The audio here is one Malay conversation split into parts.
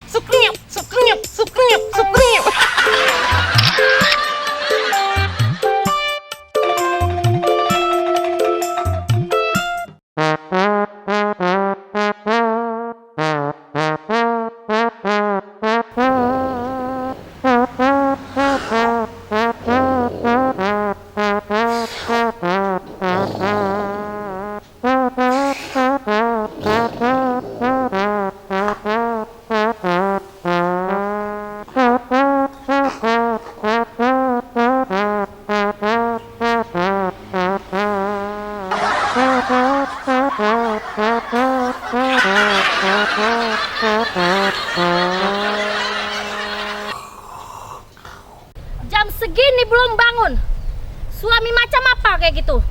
Sukriuk, sukriuk, sukriuk, sukriuk. Jam segini belum bangun. Suami macam apa kayak gitu?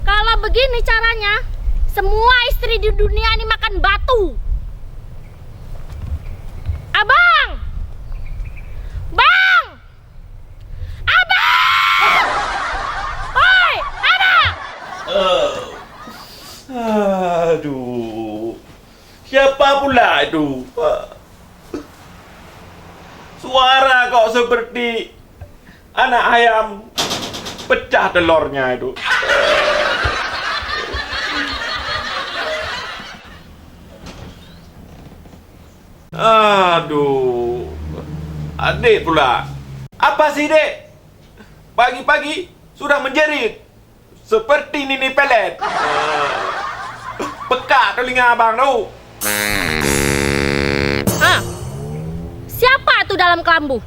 Kalau begini caranya, semua istri di dunia ini makan batu. Abang! Bang! Abang! Hoi, abang! Aduh, siapa pula itu? Suara kok seperti anak ayam pecah telurnya itu. Aduh, adik pula. Apa sih, dek? Pagi-pagi sudah menjerit seperti Nini Pelet. Peka telinga abang tu. Ah, siapa tuh dalam kelambu?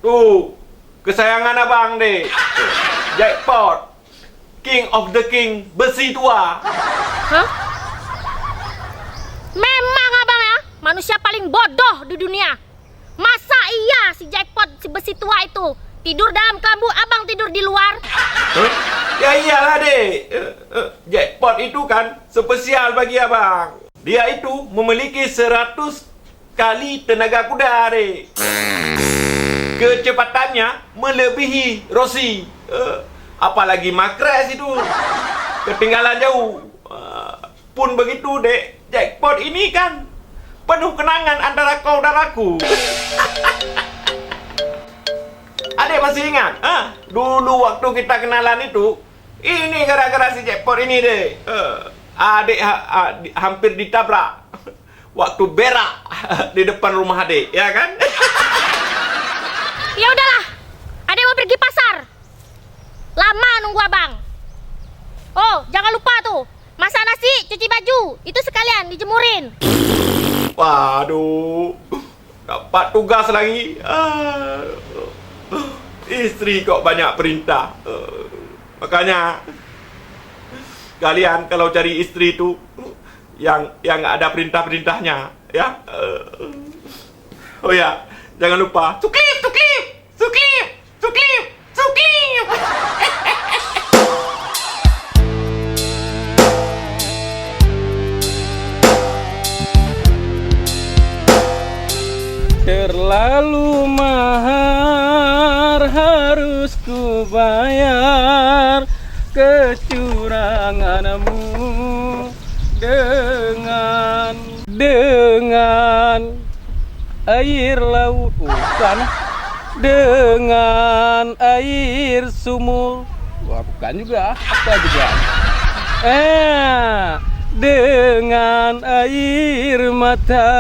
Tuh, kesayangan abang deh. Jackpot, King of the King, besi tua. Hah? Memang abang ya, manusia paling bodoh di dunia. Masa iya si jackpot, si besi tua itu tidur dalam kelambu, abang tidur di luar? Huh? Ya iyalah deh. Jackpot itu kan spesial bagi abang. Dia itu memiliki 100 kali tenaga kuda deh. Kecepatannya melebihi Rossi. Apalagi Makres itu ketinggalan jauh. Pun begitu dek, jackpot ini kan penuh kenangan antara kau dan aku. Adek masih ingat? Dulu waktu kita kenalan itu, ini gara-gara si jackpot ini deh. Adek hampir ditabrak waktu berak di depan rumah adek, ya kan? Ya udahlah, adek mau pergi pasar. Lama nunggu abang. Oh, jangan lupa tuh, masak nasi, cuci baju, itu sekalian dijemurin. Waduh, dapat tugas lagi. Istri kok banyak perintah. Makanya kalian kalau cari istri itu yang nggak ada perintah-perintahnya, ya. Oh ya, jangan lupa suklip, suklip, suklip, suklip, suklip. Terlalu mahal harus ku bayar kecuranganmu dengan air laut, bukan dengan air sumur. Wah, bukan juga, apa juga? Dengan air mata.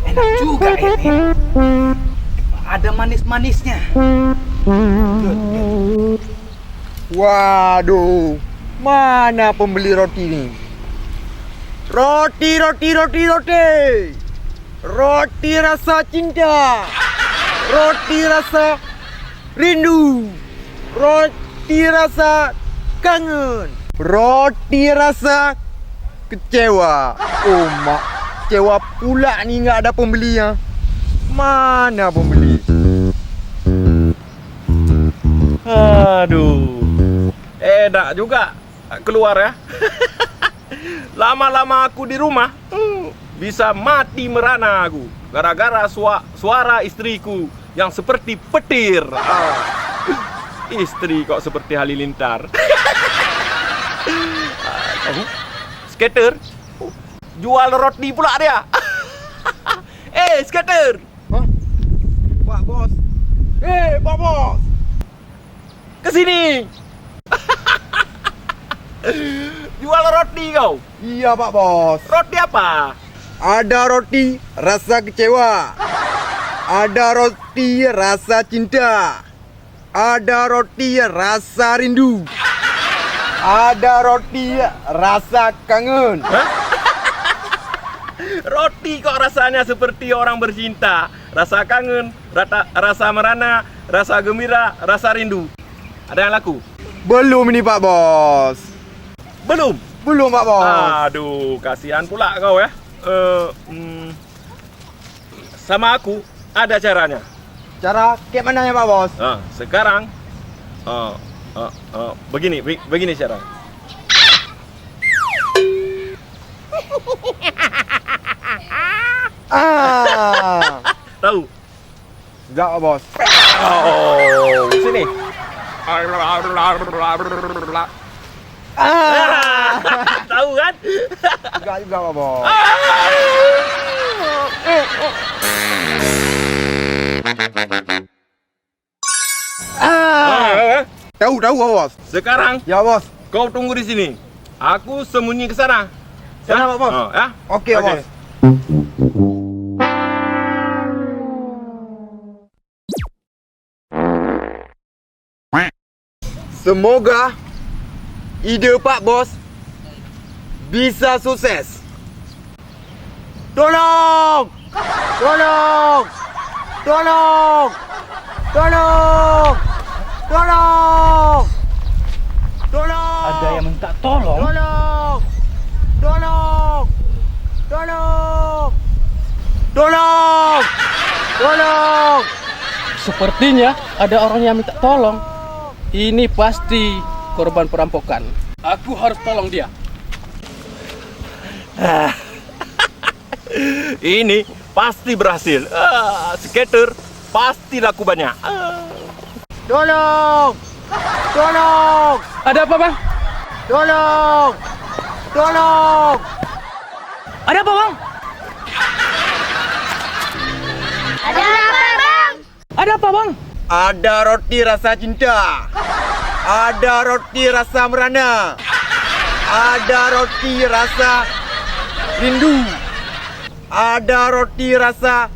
Enak juga ini. Ada manis-manisnya. Waduh, mana pembeli roti ini? Roti, roti, roti, roti. Roti rasa cinta. Roti rasa rindu. Roti rasa kangen. Roti rasa kecewa. Oh, mak, kecewa pula ni nggak ada pembelinya. Mana pembeli? Aduh, enak juga keluar ya. Lama-lama aku di rumah, bisa mati merana aku gara-gara suara istriku yang seperti petir. Istri kok seperti halilintar. Skater jual roti pula dia. Skater. Hah? Pak Bos. Pak Bos. Kesini. Jual roti kau. Iya, Pak Bos. Roti apa? Ada roti rasa kecewa. Ada roti rasa cinta. Ada roti rasa rindu. Ada roti rasa kangen. Roti kok rasanya seperti orang bercinta. Rasa kangen, rasa merana, rasa gembira, rasa rindu. Ada yang laku? Belum ini, Pak Bos. Belum? Belum, Pak Bos. Aduh, kasihan pula kau ya. Sama aku ada caranya. Cara kayak mana ya, Pak Bos? Sekarang begini cara. Tahu? Enggak, Pak Bos. Oh, sini. Tahu kan? Enggak juga, Pak Bos. Tahu, Pak Bos. Sekarang Ya, Bos. kau tunggu di sini. Aku sembunyi ke sana. Sana, Pak Bos. Ya? Oke, Pak Bos. Semoga ide Pak Bos bisa sukses. Tolong! Tolong! Tolong! Tolong! Tolong! Tolong! Ada yang minta tolong? Tolong! Tolong! Tolong! Tolong! Tolong! Sepertinya ada orang yang minta tolong. Ini pasti korban perampokan. Aku harus tolong dia. Ini pasti berhasil. Skater pasti laku banyak. Tolong! Tolong! Ada apa, Bang? Tolong! Tolong! Ada apa, Bang? Ada apa, Bang? Ada apa, Bang? Ada roti rasa cinta. Ada roti rasa merana. Ada roti rasa rindu. Ada roti rasa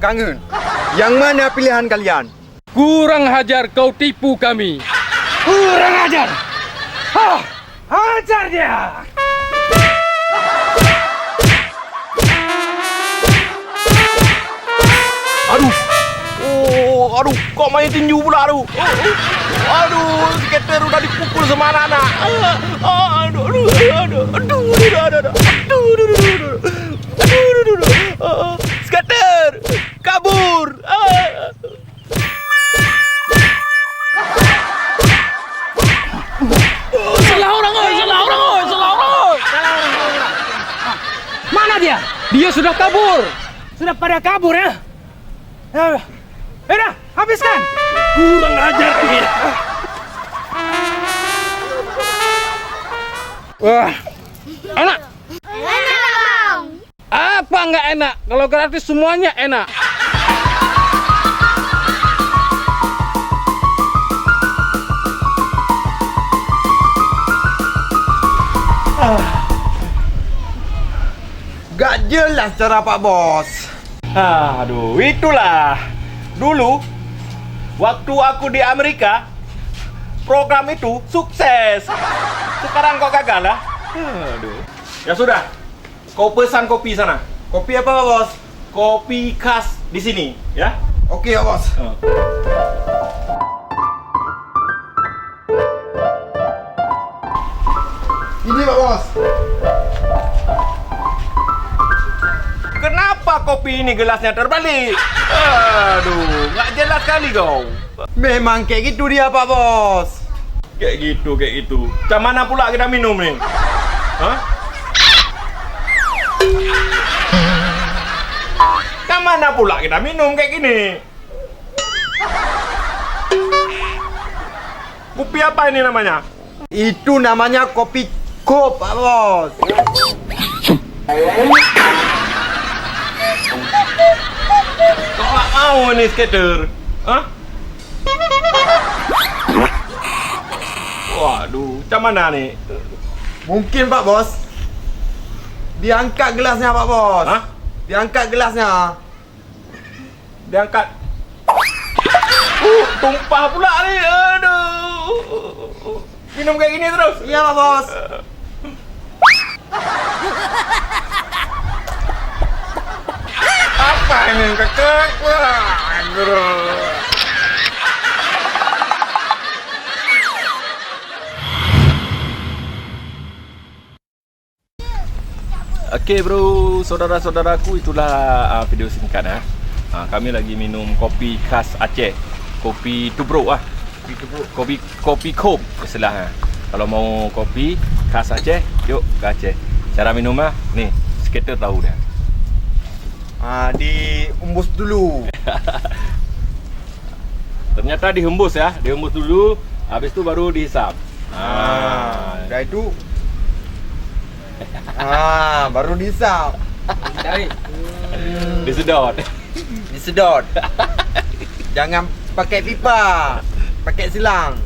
kangen. Yang mana pilihan kalian? Kurang hajar kau tipu kami. Kurang ajar! Hajar dia! Aduh, kok main tinju pula aduh. Aduh, skater udah dipukul sama anak. Skater, kabur. Salah orang, oi. Mana dia? Dia sudah kabur. Sudah pada kabur ya? Udah, habiskan! Kurang ajar ini. Wah, enak. Enak, Bang. Apa nggak enak? Kalau gratis semuanya enak. Gak jelas cara Pak Bos. Aduh, itulah. Dulu, waktu aku di Amerika, program itu sukses. Sekarang kok gagal lah. Aduh. Ya sudah, kau pesan kopi sana. Kopi apa Pak Bos? Kopi khas di sini, ya. Oke Pak Bos. Ini Pak Bos. Kenapa kopi ini gelasnya terbalik? Aduh, nggak jelas kali kau. Memang kayak gitu dia Pak Bos. Kayak gitu. Macam mana pula kita minum nih? Hah? Kan mana pula kita minum kayak gini? Kopi apa ini namanya? Itu namanya kopi kop, Pak Bos. Kok nggak mau nih skater? Hah? Waduh, macam mana nih? Mungkin Pak Bos. Diangkat gelasnya Pak Bos. Hah? Diangkat gelasnya. Diangkat. Tumpah pula nih. Aduh. Minum kayak gini terus. Iya Pak Bos. Apa ini kekek? Wah, aduh. Okey bro, saudara-saudaraku, itulah video singkat kami lagi minum kopi khas Aceh. Kopi tubruk Kopi kop istilah. Kalau mau kopi khas Aceh, yuk ke Aceh. Cara minum ni, skater tahu dah. Diumbus dulu. Ternyata dihembus ya, dihembus dulu, habis tu baru dihisap. Dah itu. Baru dihisap. Disedot. Disedot. Jangan pakai pipa. Pakai silang.